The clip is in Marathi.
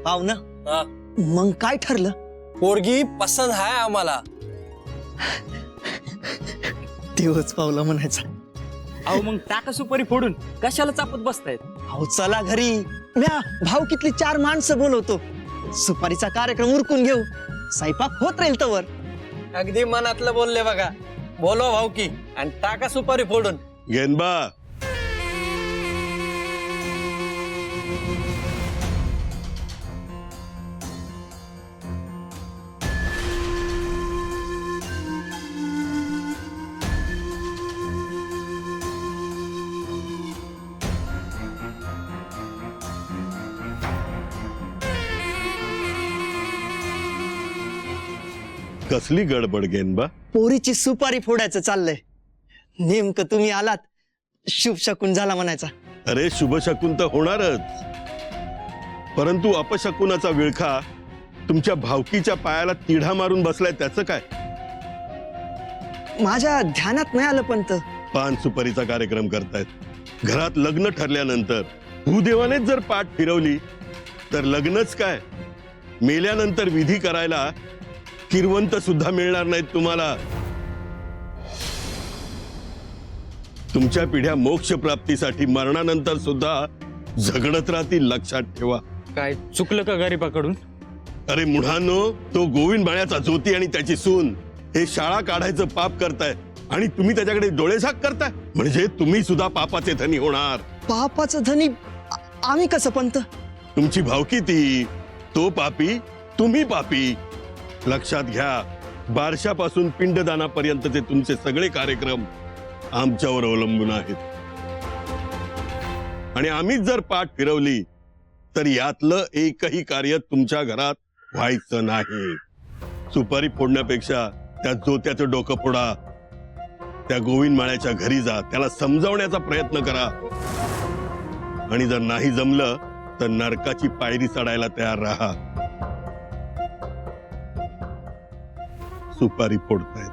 पाहुणं हा. मग काय ठरलं? पोरगी पसंत आहे आम्हाला. तेव्हाच पावला म्हणायचा. अहो मग टाका सुपारी फोडून कशाला चापत बसतायत? अहो चला घरी, म्या भावकीतली 4 माणसं बोलवतो. सुपारीचा कार्यक्रम उरकून घेऊ, स्वयंपाक होत राहील तवर. अगदी मनातलं बोलले बघा. बोलो भाऊकी आणि टाका सुपारी फोडून. गेनबा, कसली गडबड गेनबा? पोरीची सुपारी फोडायचं चाललंय. नेमकं तुम्ही आलात, शुभ शकून झाला म्हणायचा. अरे शुभशकुन तर होणारच, परंतु अपशकुनाचा विळखा तुमच्या भावकीच्या पायाला तिढा मारून बसलाय, त्याचं काय? माझ्या ध्यानात नाही आलं पंत. पान सुपारीचा कार्यक्रम करतायत. घरात लग्न ठरल्यानंतर भूदेवानेच जर पाठ फिरवली तर लग्नच काय, मेल्यानंतर विधी करायला किरवंत सुद्धा मिळणार नाहीत तुम्हाला. तुमच्या पिढ्या मोक्ष प्राप्तीसाठी मरणानंतर सुद्धा झगडत राहतील, लक्षात ठेवा. काय चुकलं का गरीबाकडून? अरे मुढांनो, तो गोविंद बाळ्याचा ज्योती आणि त्याची सून हे शाळा काढायचं पाप करताय आणि तुम्ही त्याच्याकडे डोळेझाक करताय. म्हणजे तुम्ही सुद्धा पापाचे धनी होणार. पापाचं धनी आम्ही कसं पंत? तुमची भावकी ती, तो पापी, तुम्ही पापी. लक्षात घ्या, बारशापासून पिंडदानापर्यंतचे तुमचे सगळे कार्यक्रम आमच्यावर अवलंबून आहेत. आणि आम्हीच जर पाठ फिरवली तर यातलं एकही कार्य तुमच्या घरात व्हायचं नाही. सुपारी फोडण्यापेक्षा त्या जोत्याचं डोकं फोडा. त्या गोविंद माळ्याच्या घरी जा, त्याला समजावण्याचा प्रयत्न करा. आणि जर नाही जमलं तर नरकाची पायरी चढायला तयार राहा. सुपारी फोडतायत.